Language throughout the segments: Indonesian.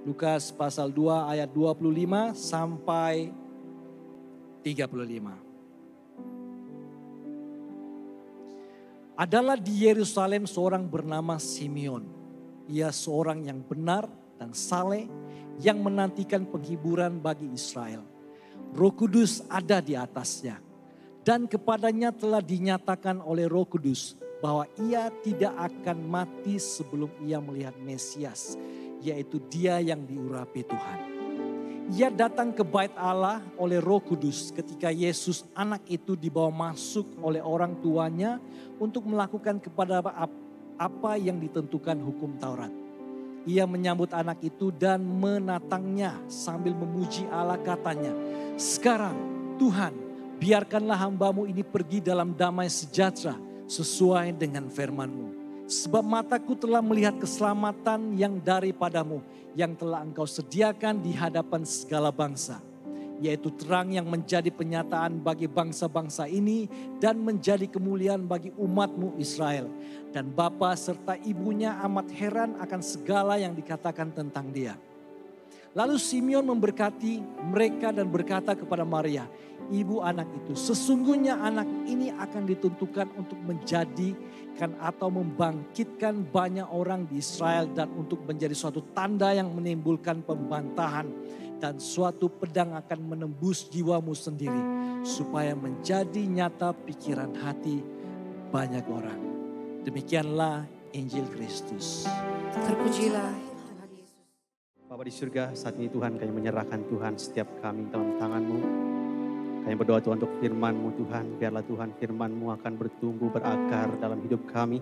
Lukas pasal 2 ayat 25 sampai 35. Adalah di Yerusalem seorang bernama Simeon. Ia seorang yang benar dan saleh yang menantikan penghiburan bagi Israel. Roh Kudus ada di atasnya. Dan kepadanya telah dinyatakan oleh Roh Kudus bahwa ia tidak akan mati sebelum ia melihat Mesias, yaitu Dia yang diurapi Tuhan. Ia datang ke bait Allah oleh Roh Kudus ketika Yesus anak itu dibawa masuk oleh orang tuanya untuk melakukan kepada apa yang ditentukan hukum Taurat. Ia menyambut anak itu dan menatangnya sambil memuji Allah, katanya, "Sekarang Tuhan, biarkanlah hambamu ini pergi dalam damai sejahtera sesuai dengan firman-Mu. Sebab mataku telah melihat keselamatan yang daripadamu, yang telah Engkau sediakan di hadapan segala bangsa. Yaitu terang yang menjadi penyataan bagi bangsa-bangsa ini dan menjadi kemuliaan bagi umat-Mu Israel. Dan bapa serta ibunya amat heran akan segala yang dikatakan tentang Dia." Lalu Simeon memberkati mereka dan berkata kepada Maria, ibu anak itu, "Sesungguhnya anak ini akan ditentukan untuk menjadikan atau membangkitkan banyak orang di Israel dan untuk menjadi suatu tanda yang menimbulkan pembantahan dan suatu pedang akan menembus jiwamu sendiri supaya menjadi nyata pikiran hati banyak orang." Demikianlah Injil Kristus. Terpujilah Bapa di surga, saat ini Tuhan kami menyerahkan Tuhan setiap kami dalam tangan-Mu. Kami berdoa Tuhan untuk firman-Mu Tuhan. Biarlah Tuhan firman-Mu akan bertumbuh berakar dalam hidup kami.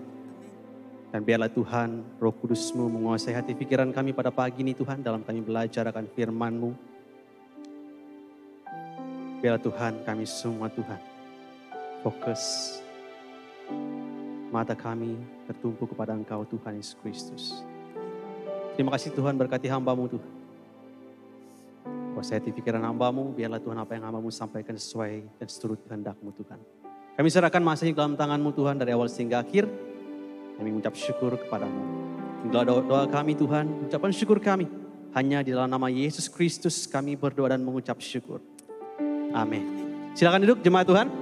Dan biarlah Tuhan Roh Kudus-Mu menguasai hati pikiran kami pada pagi ini Tuhan. Dalam kami belajar akan firman-Mu. Biarlah Tuhan kami semua Tuhan fokus. Mata kami tertumpu kepada Engkau Tuhan Yesus Kristus. Terima kasih Tuhan, berkati hamba-Mu Tuhan. Kuasai hati pikiran hamba-Mu, biarlah Tuhan apa yang hamba-Mu sampaikan sesuai dan seturut kehendak-Mu Tuhan. Kami serahkan masa ini dalam tangan-Mu Tuhan dari awal sehingga akhir. Kami mengucap syukur kepada-Mu. Inilah doa kami Tuhan, ucapan syukur kami. Hanya di dalam nama Yesus Kristus kami berdoa dan mengucap syukur. Amin. Silakan duduk jemaat Tuhan.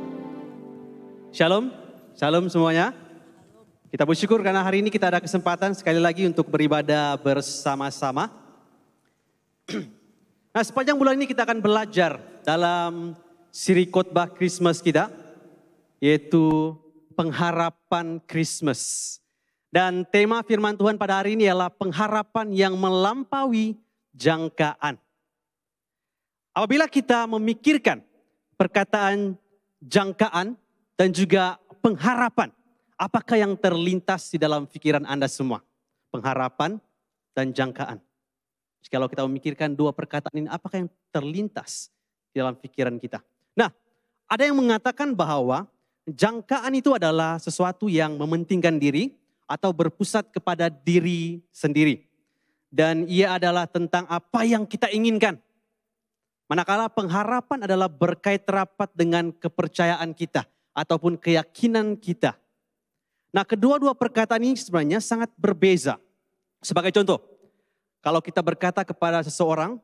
Shalom, shalom semuanya. Kita bersyukur karena hari ini kita ada kesempatan sekali lagi untuk beribadah bersama-sama. Nah, sepanjang bulan ini kita akan belajar dalam siri khotbah Christmas kita, yaitu pengharapan Christmas. Dan tema firman Tuhan pada hari ini adalah pengharapan yang melampaui jangkaan. Apabila kita memikirkan perkataan jangkaan dan juga pengharapan, apakah yang terlintas di dalam pikiran Anda semua? Pengharapan dan jangkaan. Kalau kita memikirkan dua perkataan ini, apakah yang terlintas di dalam pikiran kita? Nah, ada yang mengatakan bahwa jangkaan itu adalah sesuatu yang mementingkan diri atau berpusat kepada diri sendiri. Dan ia adalah tentang apa yang kita inginkan. Manakala pengharapan adalah berkait rapat dengan kepercayaan kita ataupun keyakinan kita. Nah, kedua-dua perkataan ini sebenarnya sangat berbeza. Sebagai contoh, kalau kita berkata kepada seseorang,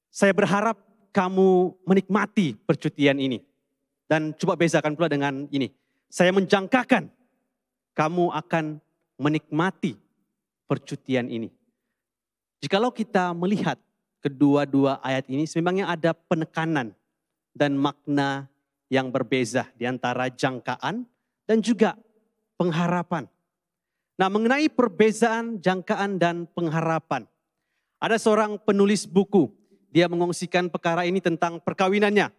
"Saya berharap kamu menikmati percutian ini." Dan coba bezakan pula dengan ini, "Saya menjangkakan kamu akan menikmati percutian ini." Jikalau kita melihat kedua-dua ayat ini, memangnya ada penekanan dan makna yang berbeza di antara jangkaan dan juga pengharapan. Nah, mengenai perbezaan jangkaan dan pengharapan. Ada seorang penulis buku, dia mengongsikan perkara ini tentang perkawinannya.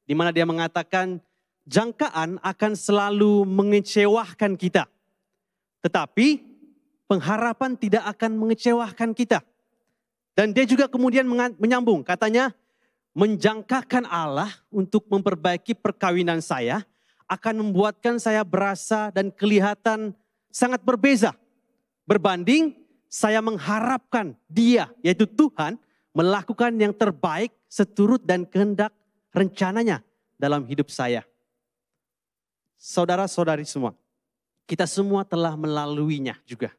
Di mana dia mengatakan jangkaan akan selalu mengecewakan kita. Tetapi pengharapan tidak akan mengecewakan kita. Dan dia juga kemudian menyambung, katanya menjangkakan Allah untuk memperbaiki perkawinan saya akan membuatkan saya berasa dan kelihatan sangat berbeza. Berbanding saya mengharapkan Dia, yaitu Tuhan, melakukan yang terbaik seturut dan kehendak rencananya dalam hidup saya. Saudara-saudari semua, kita semua telah melaluinya juga.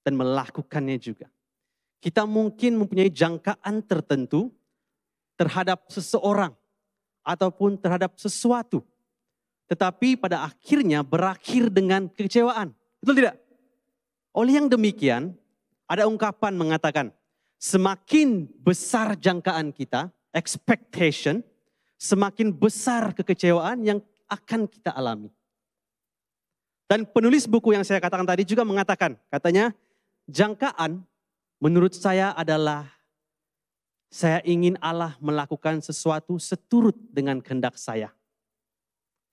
Dan melakukannya juga. kita mungkin mempunyai jangkaan tertentu terhadap seseorang ataupun terhadap sesuatu. Tetapi pada akhirnya berakhir dengan kekecewaan. Betul tidak? Oleh yang demikian, ada ungkapan mengatakan, semakin besar jangkaan kita, expectation, semakin besar kekecewaan yang akan kita alami. Dan penulis buku yang saya katakan tadi juga mengatakan, katanya, jangkaan menurut saya adalah saya ingin Allah melakukan sesuatu seturut dengan kehendak saya.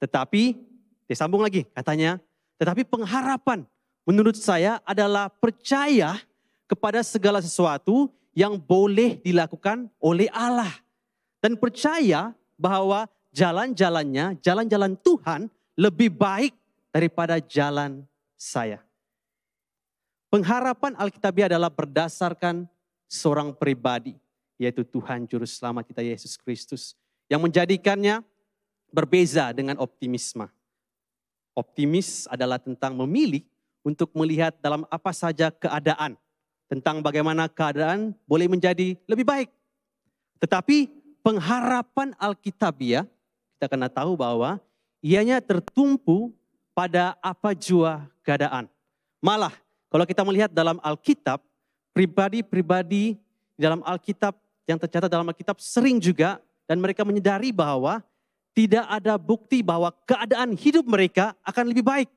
Tetapi, disambung lagi katanya, tetapi pengharapan menurut saya adalah percaya kepada segala sesuatu yang boleh dilakukan oleh Allah. Dan percaya bahwa jalan-jalannya, jalan-jalan Tuhan lebih baik daripada jalan saya. Pengharapan Alkitabiah adalah berdasarkan seorang pribadi, yaitu Tuhan Juru Selamat kita Yesus Kristus, yang menjadikannya berbeza dengan optimisme. Optimis adalah tentang memilih untuk melihat dalam apa saja keadaan, tentang bagaimana keadaan boleh menjadi lebih baik. Tetapi pengharapan Alkitabiah, kita kena tahu bahwa ianya tertumpu pada apa jua keadaan. Malah kalau kita melihat dalam Alkitab, pribadi-pribadi dalam Alkitab yang tercatat dalam Alkitab sering juga dan mereka menyadari bahwa tidak ada bukti bahwa keadaan hidup mereka akan lebih baik.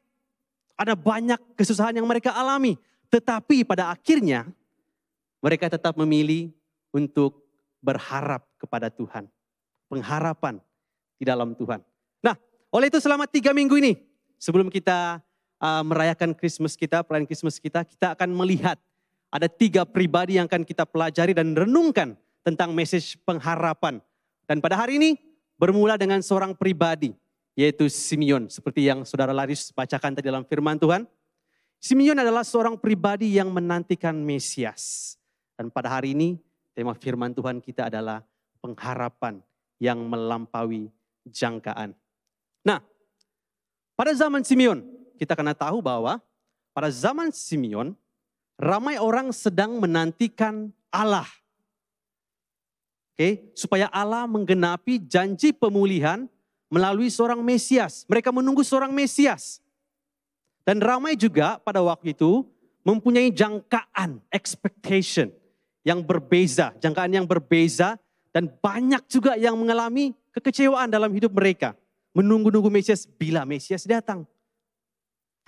Ada banyak kesusahan yang mereka alami, tetapi pada akhirnya mereka tetap memilih untuk berharap kepada Tuhan. Pengharapan di dalam Tuhan. Nah, oleh itu selama 3 minggu ini, sebelum kita merayakan Christmas kita, perayaan Christmas kita akan melihat ada 3 pribadi yang akan kita pelajari dan renungkan tentang message pengharapan. Dan pada hari ini bermula dengan seorang pribadi, yaitu Simeon. Seperti yang Saudara Laris bacakan tadi dalam firman Tuhan. Simeon adalah seorang pribadi yang menantikan Mesias. Dan pada hari ini tema firman Tuhan kita adalah pengharapan yang melampaui jangkaan. Nah, pada zaman Simeon, kita kena tahu bahwa pada zaman Simeon, ramai orang sedang menantikan Allah. Supaya Allah menggenapi janji pemulihan melalui seorang Mesias. Mereka menunggu seorang Mesias. Dan ramai juga pada waktu itu mempunyai jangkaan, expectation yang berbeza, jangkaan yang berbeza, dan banyak juga yang mengalami kekecewaan dalam hidup mereka. Menunggu-nunggu Mesias bila Mesias datang.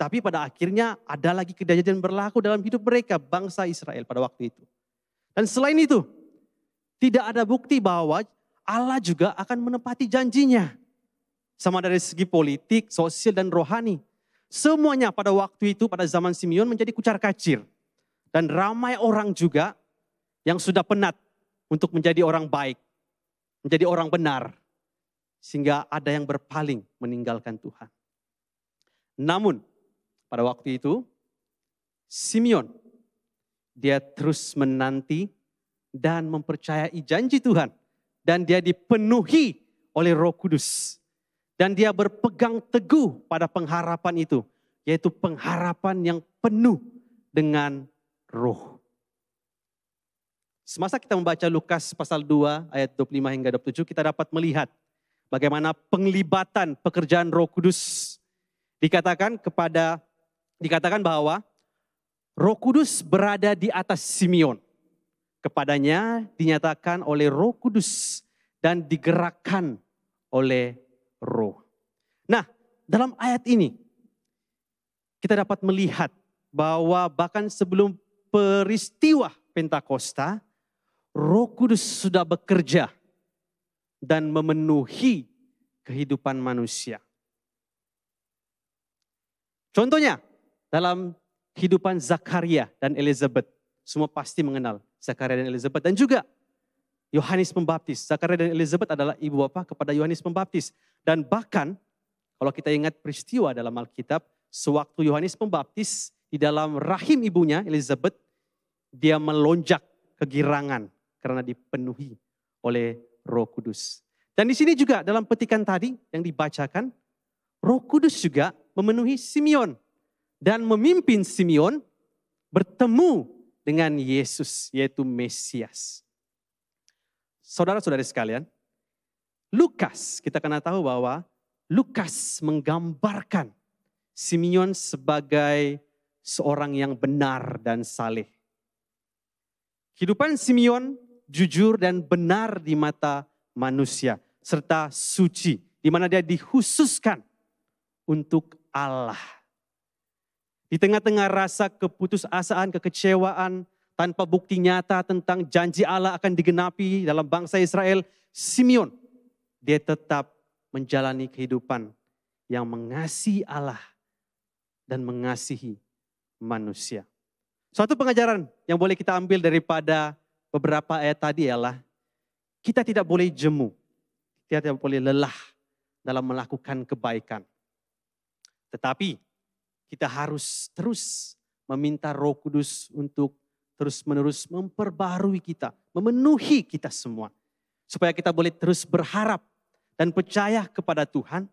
Tapi pada akhirnya ada lagi kejadian berlaku dalam hidup mereka, bangsa Israel pada waktu itu. Dan selain itu, tidak ada bukti bahwa Allah juga akan menepati janjinya. Sama dari segi politik, sosial, dan rohani. Semuanya pada waktu itu, pada zaman Simeon menjadi kucar-kacir. Dan ramai orang juga yang sudah penat untuk menjadi orang baik, menjadi orang benar. Sehingga ada yang berpaling meninggalkan Tuhan. Namun pada waktu itu Simeon, dia terus menanti dan mempercayai janji Tuhan. Dan dia dipenuhi oleh Roh Kudus. Dan dia berpegang teguh pada pengharapan itu. Yaitu pengharapan yang penuh dengan roh. Semasa kita membaca Lukas pasal 2 ayat 25 hingga 27, kita dapat melihat bagaimana penglibatan pekerjaan Roh Kudus. Dikatakan bahwa Roh Kudus berada di atas Simeon. Kepadanya dinyatakan oleh Roh Kudus dan digerakkan oleh Roh. Nah, dalam ayat ini kita dapat melihat bahwa bahkan sebelum peristiwa Pentakosta, Roh Kudus sudah bekerja dan memenuhi kehidupan manusia. Contohnya dalam kehidupan Zakaria dan Elizabeth. Semua pasti mengenal Zakaria dan Elizabeth. Dan juga Yohanes Pembaptis. Zakaria dan Elizabeth adalah ibu bapa kepada Yohanes Pembaptis. Dan bahkan kalau kita ingat peristiwa dalam Alkitab, sewaktu Yohanes Pembaptis di dalam rahim ibunya Elizabeth, dia melonjak kegirangan karena dipenuhi oleh Roh Kudus. Dan di sini juga dalam petikan tadi yang dibacakan, Roh Kudus juga memenuhi Simeon dan memimpin Simeon bertemu dengan Yesus, yaitu Mesias. Saudara-saudari sekalian, Lukas, kita kena tahu bahwa Lukas menggambarkan Simeon sebagai seorang yang benar dan saleh. Kehidupan Simeon jujur dan benar di mata manusia, serta suci, di mana dia dikhususkan untuk Allah. Di tengah-tengah rasa keputusasaan, kekecewaan, tanpa bukti nyata tentang janji Allah akan digenapi dalam bangsa Israel, Simeon, dia tetap menjalani kehidupan yang mengasihi Allah dan mengasihi manusia. Suatu pengajaran yang boleh kita ambil daripada beberapa ayat tadi ialah kita tidak boleh jemu, kita tidak boleh lelah dalam melakukan kebaikan. Tetapi kita harus terus meminta Roh Kudus untuk terus-menerus memperbarui kita, memenuhi kita semua. Supaya kita boleh terus berharap dan percaya kepada Tuhan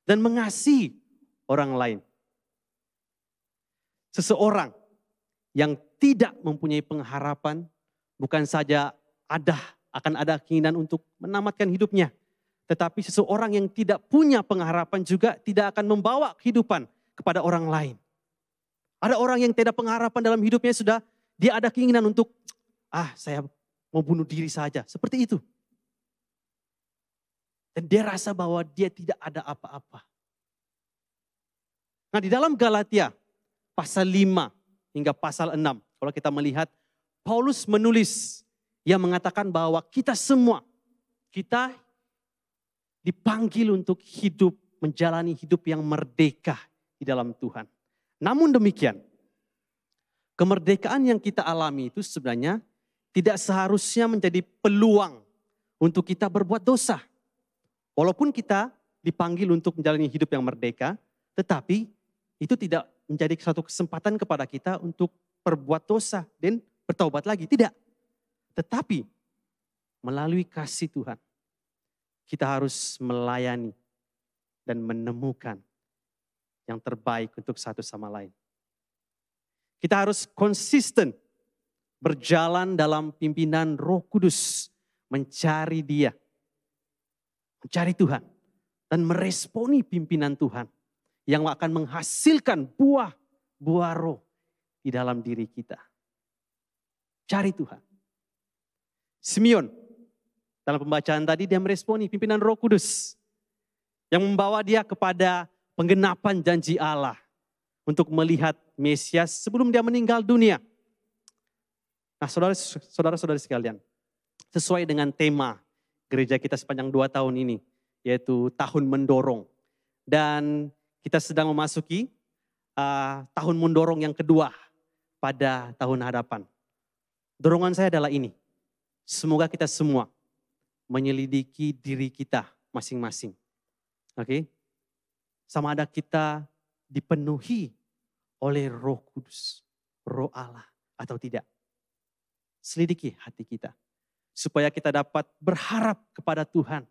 dan mengasihi orang lain. Seseorang yang tidak mempunyai pengharapan bukan saja akan ada keinginan untuk menamatkan hidupnya. Tetapi seseorang yang tidak punya pengharapan juga tidak akan membawa kehidupan kepada orang lain. Ada orang yang tidak pengharapan dalam hidupnya dia ada keinginan untuk, saya mau bunuh diri saja. Seperti itu. Dan dia rasa bahwa dia tidak ada apa-apa. Nah, di dalam Galatia pasal 5 hingga pasal 6. Kalau kita melihat, Paulus menulis yang mengatakan bahwa kita semua, kita dipanggil untuk hidup, menjalani hidup yang merdeka di dalam Tuhan. Namun demikian, kemerdekaan yang kita alami itu sebenarnya tidak seharusnya menjadi peluang untuk kita berbuat dosa. Walaupun kita dipanggil untuk menjalani hidup yang merdeka, tetapi itu tidak menjadi suatu kesempatan kepada kita untuk berbuat dosa dan bertaubat lagi. Tidak. Tetapi melalui kasih Tuhan, kita harus melayani dan menemukan yang terbaik untuk satu sama lain. Kita harus konsisten berjalan dalam pimpinan Roh Kudus, mencari Dia, mencari Tuhan, dan meresponi pimpinan Tuhan yang akan menghasilkan buah roh di dalam diri kita. Cari Tuhan. Simeon, dalam pembacaan tadi dia meresponi pimpinan Roh Kudus yang membawa dia kepada penggenapan janji Allah untuk melihat Mesias sebelum dia meninggal dunia. Nah, saudara-saudari sekalian, sesuai dengan tema gereja kita sepanjang 2 tahun ini, yaitu tahun mendorong. Dan kita sedang memasuki tahun mendorong yang kedua pada tahun hadapan. Dorongan saya adalah ini, semoga kita semua menyelidiki diri kita masing-masing. Oke? Sama ada kita dipenuhi oleh Roh Kudus, Roh Allah atau tidak. Selidiki hati kita. Supaya kita dapat berharap kepada Tuhan.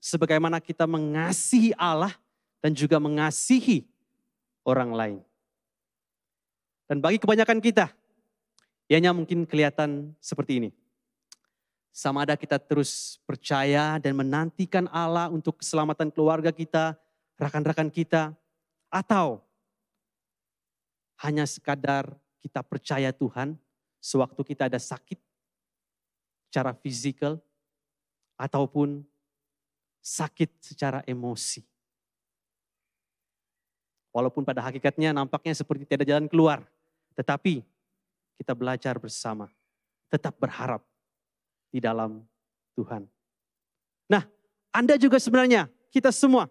Sebagaimana kita mengasihi Allah dan juga mengasihi orang lain. Dan bagi kebanyakan kita, ianya mungkin kelihatan seperti ini. Sama ada kita terus percaya dan menantikan Allah untuk keselamatan keluarga kita, rakan-rakan kita, atau hanya sekadar kita percaya Tuhan sewaktu kita ada sakit secara fisikal ataupun sakit secara emosi. Walaupun pada hakikatnya nampaknya seperti tidak ada jalan keluar, tetapi kita belajar bersama, tetap berharap di dalam Tuhan. Nah, Anda juga sebenarnya, kita semua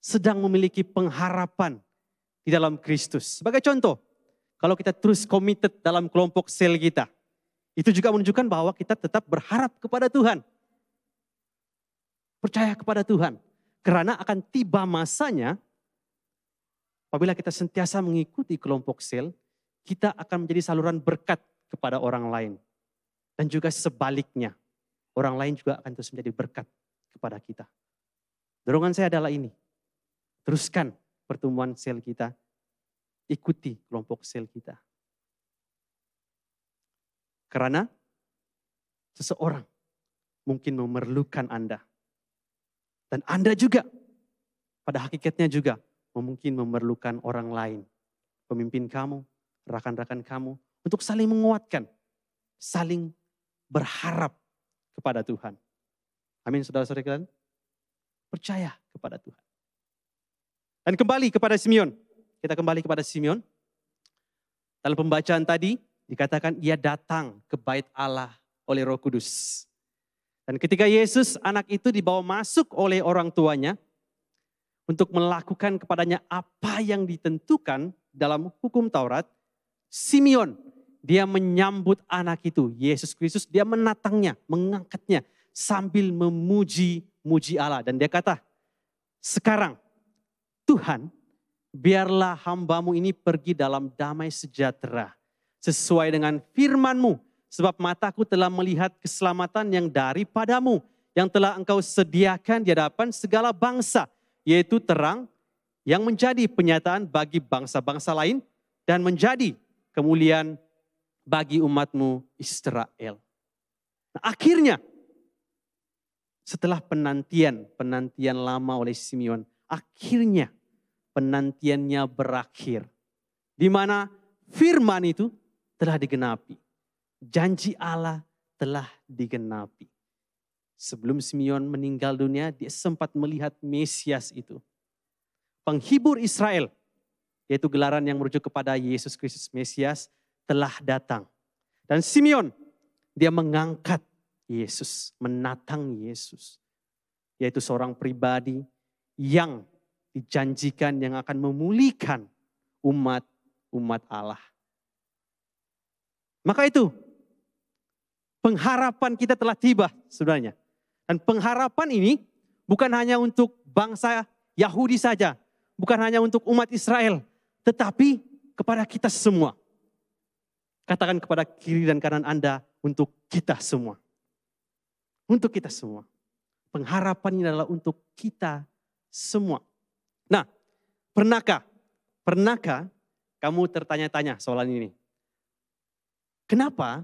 sedang memiliki pengharapan di dalam Kristus. Sebagai contoh, kalau kita terus committed dalam kelompok sel kita, itu juga menunjukkan bahwa kita tetap berharap kepada Tuhan. Percaya kepada Tuhan. Karena akan tiba masanya, apabila kita sentiasa mengikuti kelompok sel, kita akan menjadi saluran berkat kepada orang lain. Dan juga sebaliknya, orang lain juga akan terus menjadi berkat kepada kita. Dorongan saya adalah ini. Teruskan pertumbuhan sel kita. Ikuti kelompok sel kita. Karena seseorang mungkin memerlukan Anda. Dan Anda juga, pada hakikatnya juga, mungkin memerlukan orang lain. Pemimpin kamu, rekan-rekan kamu, untuk saling menguatkan, saling berharap kepada Tuhan. Amin, saudara-saudara kalian. Percaya kepada Tuhan. Dan kembali kepada Simeon. Kita kembali kepada Simeon. Dalam pembacaan tadi, dikatakan ia datang ke bait Allah oleh Roh Kudus. Dan ketika Yesus, anak itu dibawa masuk oleh orang tuanya untuk melakukan kepadanya apa yang ditentukan dalam hukum Taurat, Simeon, dia menyambut anak itu, Yesus Kristus, dia menatangnya, mengangkatnya sambil memuji Allah. Dan dia kata, sekarang Tuhan, biarlah hambamu ini pergi dalam damai sejahtera, sesuai dengan firman-Mu. Sebab mataku telah melihat keselamatan yang daripadamu, yang telah engkau sediakan di hadapan segala bangsa, yaitu terang yang menjadi penyataan bagi bangsa-bangsa lain dan menjadi kemuliaan bagi umatmu Israel. Nah, akhirnya setelah penantian lama oleh Simeon, akhirnya penantiannya berakhir. Di mana firman itu telah digenapi. Janji Allah telah digenapi. Sebelum Simeon meninggal dunia, dia sempat melihat Mesias itu. Penghibur Israel, yaitu gelaran yang merujuk kepada Yesus Kristus Mesias, telah datang. Dan Simeon, dia mengangkat Yesus, menatang Yesus. Yaitu seorang pribadi yang dijanjikan yang akan memulihkan umat Allah. Maka itu, pengharapan kita telah tiba sebenarnya. Dan pengharapan ini bukan hanya untuk bangsa Yahudi saja. Bukan hanya untuk umat Israel. Tetapi kepada kita semua. Katakan kepada kiri dan kanan Anda, untuk kita semua. Untuk kita semua. Pengharapan ini adalah untuk kita semua. Nah, pernahkah kamu tertanya-tanya soalan ini? Kenapa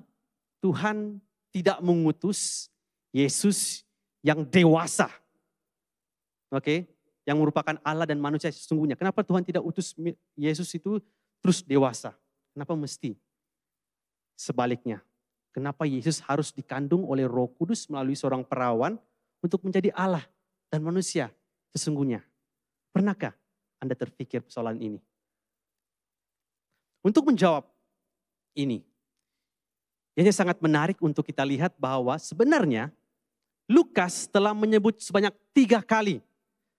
Tuhan tidak mengutus Yesus yang dewasa? Oke, yang merupakan Allah dan manusia sesungguhnya. Kenapa Tuhan tidak utus Yesus itu terus dewasa? Kenapa mesti sebaliknya? Kenapa Yesus harus dikandung oleh Roh Kudus melalui seorang perawan untuk menjadi Allah dan manusia sesungguhnya? Pernahkah Anda terpikir persoalan ini? Untuk menjawab ini, ini sangat menarik untuk kita lihat bahwa sebenarnya Lukas telah menyebut sebanyak 3 kali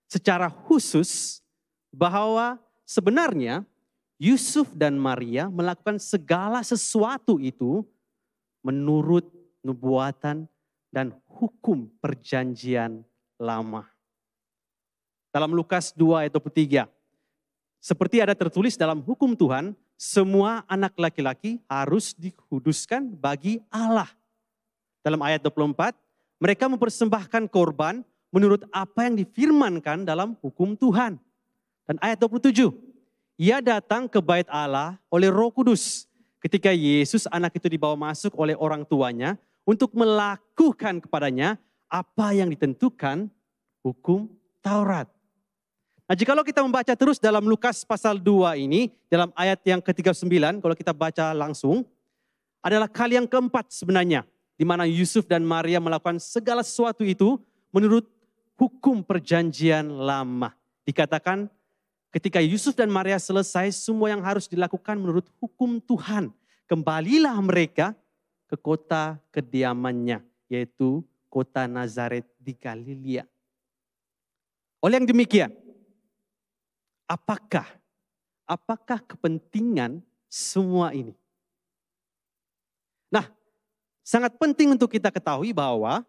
secara khusus bahwa sebenarnya Yusuf dan Maria melakukan segala sesuatu itu menurut nubuatan dan hukum perjanjian lama. Dalam Lukas 2 ayat 23, seperti ada tertulis dalam hukum Tuhan, semua anak laki-laki harus dikuduskan bagi Allah. Dalam ayat 24, mereka mempersembahkan korban menurut apa yang difirmankan dalam hukum Tuhan. Dan ayat 27, ia datang ke bait Allah oleh Roh Kudus. Ketika Yesus anak itu dibawa masuk oleh orang tuanya untuk melakukan kepadanya apa yang ditentukan hukum Taurat. Nah, jikalau kita membaca terus dalam Lukas pasal 2 ini, dalam ayat yang ke-39, kalau kita baca langsung, adalah kali yang keempat sebenarnya, di mana Yusuf dan Maria melakukan segala sesuatu itu menurut hukum perjanjian lama. Dikatakan ketika Yusuf dan Maria selesai semua yang harus dilakukan menurut hukum Tuhan, kembalilah mereka ke kota kediamannya, yaitu kota Nazaret di Galilea. Oleh yang demikian, apakah kepentingan semua ini? Nah, sangat penting untuk kita ketahui bahwa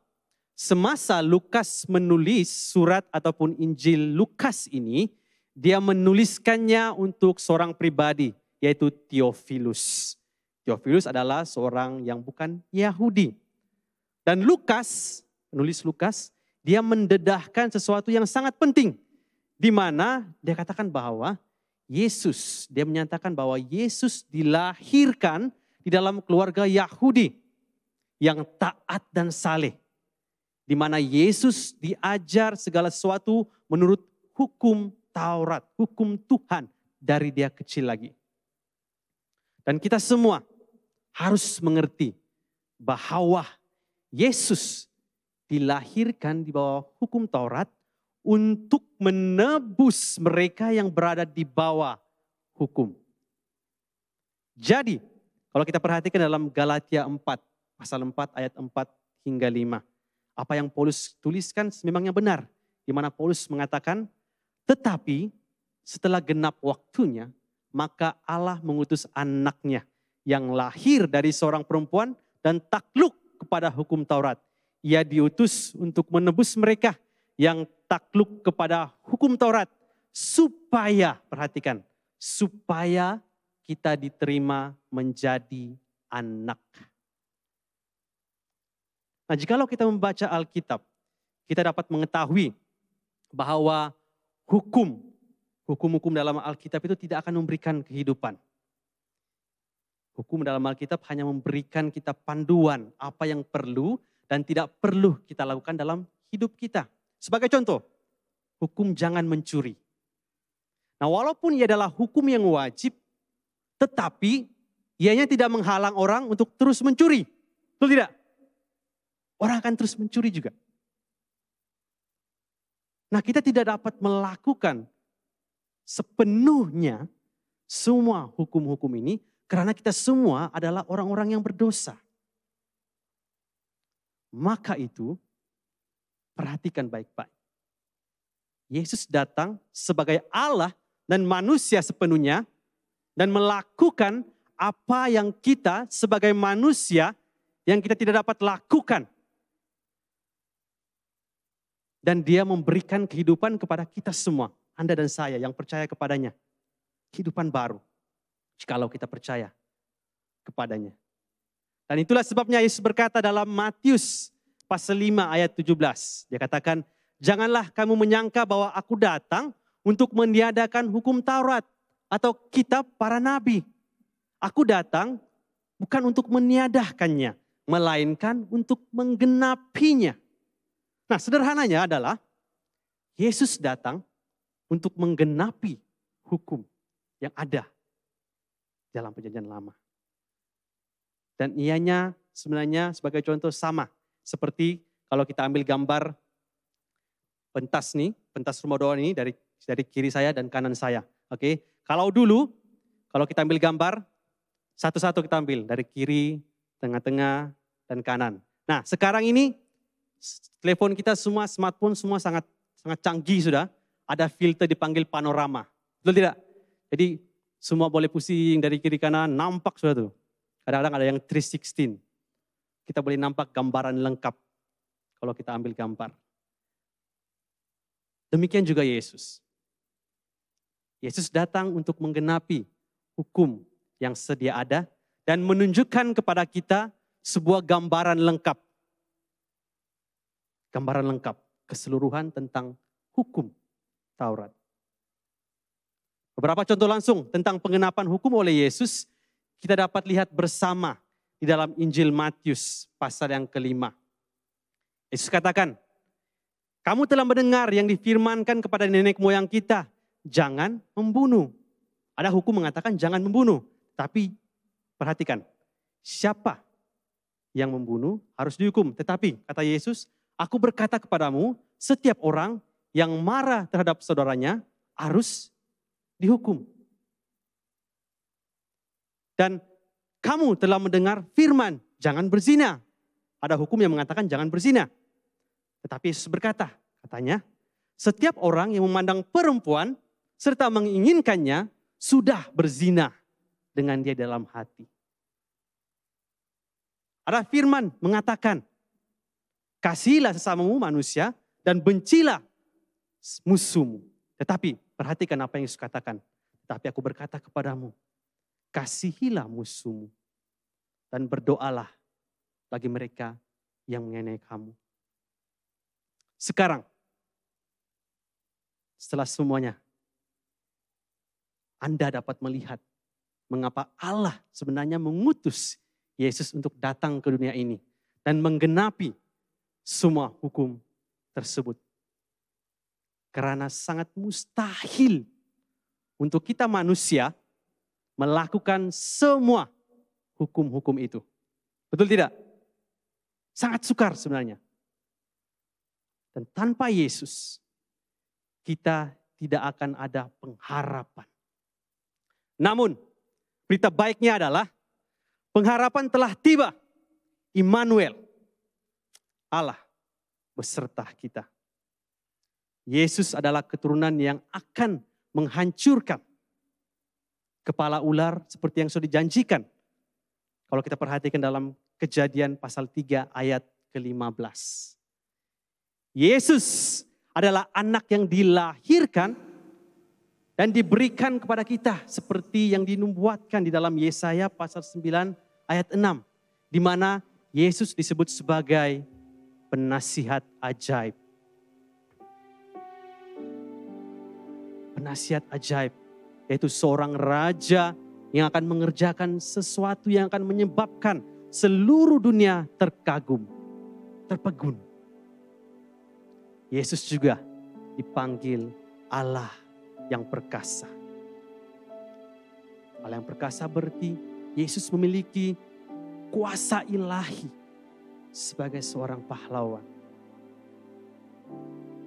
semasa Lukas menulis surat ataupun Injil Lukas ini, dia menuliskannya untuk seorang pribadi, yaitu Theophilus. Theophilus adalah seorang yang bukan Yahudi. Dan Lukas, penulis Lukas, dia mendedahkan sesuatu yang sangat penting. Di mana dia katakan bahwa dia menyatakan bahwa Yesus dilahirkan di dalam keluarga Yahudi. yang taat dan saleh. Di mana Yesus diajar segala sesuatu menurut hukum Taurat, hukum Tuhan dari dia kecil lagi. Dan kita semua harus mengerti bahwa Yesus dilahirkan di bawah hukum Taurat untuk menebus mereka yang berada di bawah hukum. Jadi, kalau kita perhatikan dalam Galatia 4, pasal 4 ayat 4 hingga 5. Apa yang Paulus tuliskan memangnya benar. Di mana Paulus mengatakan, tetapi setelah genap waktunya, maka Allah mengutus anaknya yang lahir dari seorang perempuan dan takluk kepada hukum Taurat. Ia diutus untuk menebus mereka yang takluk kepada hukum Taurat. Supaya, perhatikan, supaya kita diterima menjadi anak. Nah, jikalau kita membaca Alkitab, kita dapat mengetahui bahwa hukum dalam Alkitab itu tidak akan memberikan kehidupan. Hukum dalam Alkitab hanya memberikan kita panduan apa yang perlu dan tidak perlu kita lakukan dalam hidup kita. Sebagai contoh, hukum jangan mencuri. Nah, walaupun ia adalah hukum yang wajib, tetapi ianya tidak menghalang orang untuk terus mencuri. Betul tidak? Orang akan terus mencuri juga. Nah, kita tidak dapat melakukan sepenuhnya semua hukum-hukum ini karena kita semua adalah orang-orang yang berdosa. Maka itu, perhatikan baik-baik. Yesus datang sebagai Allah dan manusia sepenuhnya dan melakukan apa yang kita sebagai manusia yang kita tidak dapat lakukan. Dan dia memberikan kehidupan kepada kita semua. Anda dan saya yang percaya kepadanya. Kehidupan baru. Jikalau kita percaya kepadanya. Dan itulah sebabnya Yesus berkata dalam Matius pasal 5 ayat 17. Dia katakan, janganlah kamu menyangka bahwa aku datang untuk meniadakan hukum Taurat atau kitab para nabi. Aku datang bukan untuk meniadakannya, melainkan untuk menggenapinya. Nah, sederhananya adalah Yesus datang untuk menggenapi hukum yang ada dalam perjanjian lama. Dan ianya sebenarnya sebagai contoh sama seperti kalau kita ambil gambar pentas rumah doa ini dari kiri saya dan kanan saya. Oke, kalau dulu kalau kita ambil gambar satu-satu kita ambil dari kiri, tengah-tengah dan kanan. Nah, sekarang ini telepon kita semua, smartphone semua sangat canggih sudah. Ada filter dipanggil panorama. Betul tidak? Jadi semua boleh pusing dari kiri kanan, nampak sudah tuh. Kadang-kadang ada yang 316. Kita boleh nampak gambaran lengkap kalau kita ambil gambar. Demikian juga Yesus. Yesus datang untuk menggenapi hukum yang sedia ada dan menunjukkan kepada kita sebuah gambaran lengkap. Gambaran lengkap, keseluruhan tentang hukum Taurat. Beberapa contoh langsung tentang pengenapan hukum oleh Yesus, kita dapat lihat bersama di dalam Injil Matius pasal yang ke-5. Yesus katakan, kamu telah mendengar yang difirmankan kepada nenek moyang kita, jangan membunuh. Ada hukum mengatakan jangan membunuh, tapi perhatikan, siapa yang membunuh harus dihukum. Tetapi kata Yesus, aku berkata kepadamu, setiap orang yang marah terhadap saudaranya harus dihukum. Dan kamu telah mendengar firman, jangan berzina. Ada hukum yang mengatakan jangan berzina. Tetapi Yesus berkata, katanya, setiap orang yang memandang perempuan serta menginginkannya sudah berzina dengan dia dalam hati. Ada firman mengatakan, kasihilah sesamamu manusia dan bencilah musuhmu. Tetapi perhatikan apa yang Yesus katakan. Tetapi aku berkata kepadamu, kasihilah musuhmu dan berdoalah bagi mereka yang mengenai kamu. Sekarang, setelah semuanya, Anda dapat melihat mengapa Allah sebenarnya mengutus Yesus untuk datang ke dunia ini. dan menggenapi semua hukum tersebut. Karena sangat mustahil untuk kita manusia melakukan semua hukum-hukum itu. Betul tidak? Sangat sukar sebenarnya. Dan tanpa Yesus, kita tidak akan ada pengharapan. Namun, berita baiknya adalah pengharapan telah tiba. Immanuel, Allah beserta kita. Yesus adalah keturunan yang akan menghancurkan kepala ular seperti yang sudah dijanjikan. Kalau kita perhatikan dalam Kejadian pasal 3 ayat ke-15. Yesus adalah anak yang dilahirkan dan diberikan kepada kita seperti yang dinubuatkan di dalam Yesaya pasal 9 ayat 6. Di mana Yesus disebut sebagai penasihat ajaib. Penasihat ajaib, yaitu seorang raja yang akan mengerjakan sesuatu yang akan menyebabkan seluruh dunia terkagum, terpegun. Yesus juga dipanggil Allah yang perkasa. Allah yang perkasa berarti Yesus memiliki kuasa ilahi sebagai seorang pahlawan.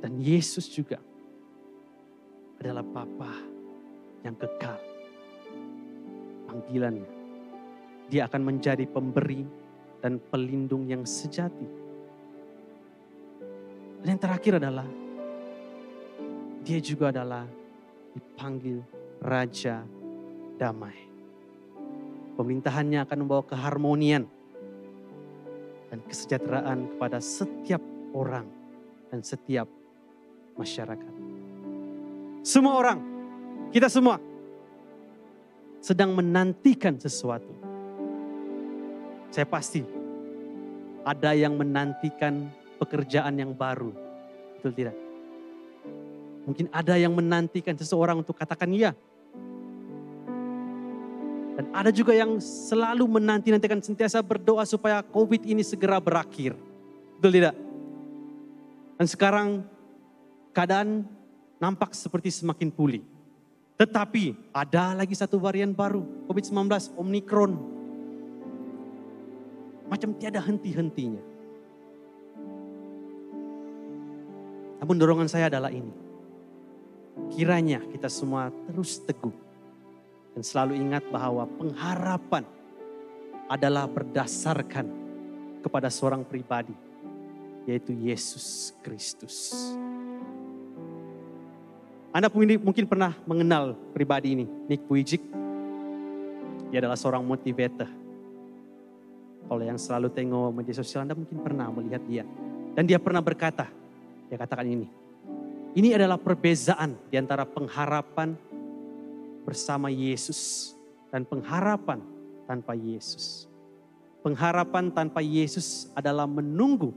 Dan Yesus juga adalah Bapa yang kekal. Panggilannya, dia akan menjadi pemberi dan pelindung yang sejati. Dan yang terakhir adalah, dia juga adalah dipanggil Raja Damai. Pemerintahannya akan membawa keharmonian dan kesejahteraan kepada setiap orang dan setiap masyarakat. Semua orang, kita semua sedang menantikan sesuatu. Saya pasti ada yang menantikan pekerjaan yang baru. Betul tidak? Mungkin ada yang menantikan seseorang untuk katakan iya. Dan ada juga yang selalu menanti-nantikan, sentiasa berdoa supaya COVID ini segera berakhir. Betul tidak? Dan sekarang keadaan nampak seperti semakin pulih. Tetapi ada lagi satu varian baru, COVID-19, Omikron. Macam tiada henti-hentinya. Namun dorongan saya adalah ini. Kiranya kita semua terus teguh. Dan selalu ingat bahwa pengharapan adalah berdasarkan kepada seorang pribadi. Yaitu Yesus Kristus. Anda mungkin pernah mengenal pribadi ini, Nick Vujicic. Dia adalah seorang motivator. Kalau yang selalu tengok media sosial, Anda mungkin pernah melihat dia. Dan dia pernah berkata, dia katakan ini. Ini adalah perbezaan di antara pengharapan bersama Yesus dan pengharapan tanpa Yesus. Pengharapan tanpa Yesus adalah menunggu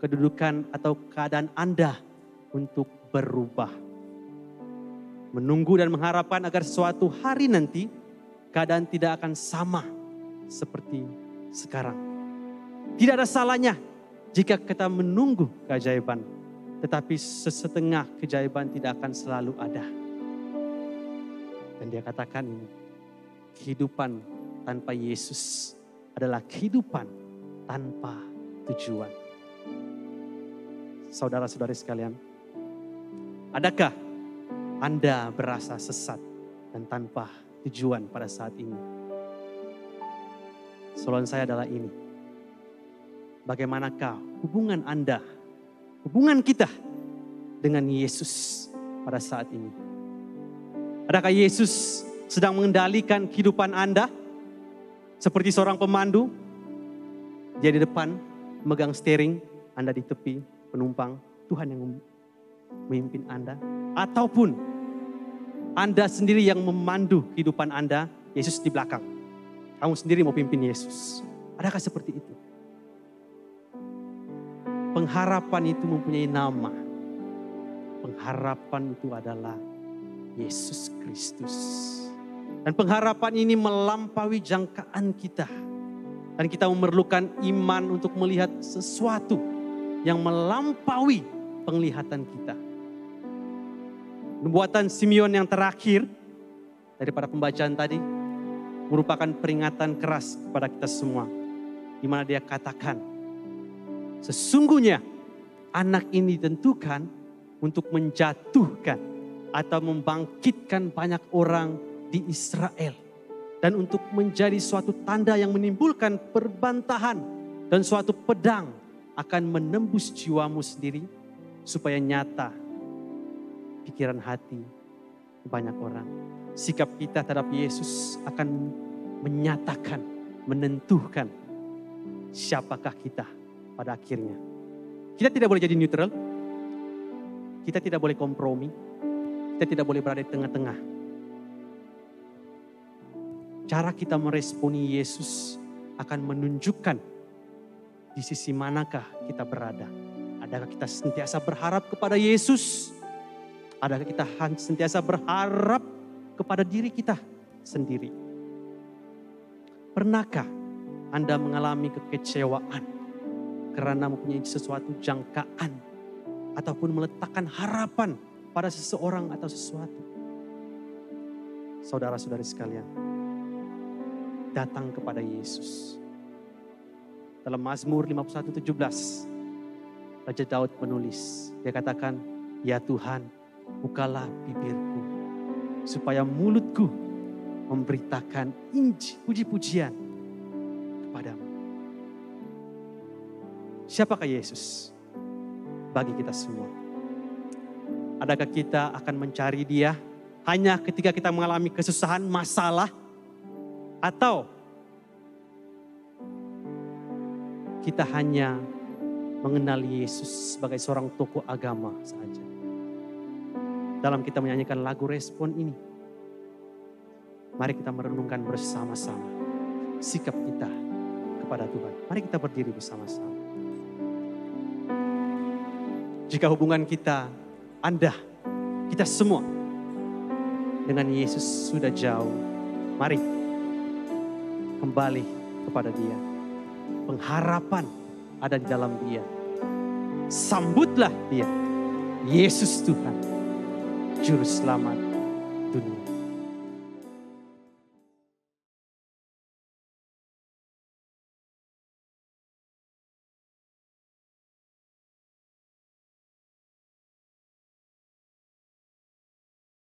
kedudukan atau keadaan Anda untuk berubah. Menunggu dan mengharapkan agar suatu hari nanti keadaan tidak akan sama seperti sekarang. Tidak ada salahnya jika kita menunggu keajaiban. Tetapi sesetengah keajaiban tidak akan selalu ada. Dan dia katakan ini, kehidupan tanpa Yesus adalah kehidupan tanpa tujuan. Saudara-saudari sekalian, adakah Anda berasa sesat dan tanpa tujuan pada saat ini? Soalan saya adalah ini. Bagaimanakah hubungan Anda, hubungan kita dengan Yesus pada saat ini? Adakah Yesus sedang mengendalikan kehidupan Anda? Seperti seorang pemandu, dia di depan memegang steering, Anda di tepi, penumpang, Tuhan yang memimpin Anda. Ataupun Anda sendiri yang memandu kehidupan Anda, Yesus di belakang. Kamu sendiri mau pimpin Yesus. Adakah seperti itu? Pengharapan itu mempunyai nama. Pengharapan itu adalah Yesus Kristus. Dan pengharapan ini melampaui jangkaan kita. Dan kita memerlukan iman untuk melihat sesuatu yang melampaui penglihatan kita. Nubuatan Simeon yang terakhir daripada pembacaan tadi merupakan peringatan keras kepada kita semua. Di mana dia katakan, sesungguhnya anak ini ditentukan untuk menjatuhkan atau membangkitkan banyak orang di Israel. Dan untuk menjadi suatu tanda yang menimbulkan perbantahan dan suatu pedang akan menembus jiwamu sendiri supaya nyata pikiran hati banyak orang. Sikap kita terhadap Yesus akan menyatakan, menentukan siapakah kita pada akhirnya. Kita tidak boleh jadi neutral, kita tidak boleh kompromi, kita tidak boleh berada di tengah-tengah. Cara kita meresponi Yesus akan menunjukkan di sisi manakah kita berada. Adakah kita sentiasa berharap kepada Yesus? Adakah kita sentiasa berharap kepada diri kita sendiri? Pernahkah Anda mengalami kekecewaan karena mempunyai sesuatu jangkaan ataupun meletakkan harapan pada seseorang atau sesuatu? Saudara-saudari sekalian, datang kepada Yesus. Dalam Mazmur 51:17, Raja Daud menulis, dia katakan, ya Tuhan, bukalah bibirku, supaya mulutku memberitakan puji-pujian kepadamu. Siapakah Yesus bagi kita semua? Adakah kita akan mencari Dia hanya ketika kita mengalami kesusahan, masalah, atau kita hanya mengenal Yesus sebagai seorang tokoh agama saja? Dalam kita menyanyikan lagu respon ini, mari kita merenungkan bersama-sama sikap kita kepada Tuhan. Mari kita berdiri bersama-sama. Jika hubungan kita, Anda, kita semua dengan Yesus sudah jauh, mari kembali kepada Dia. Pengharapan ada di dalam Dia. Sambutlah Dia, Yesus Tuhan, Juru Selamat dunia.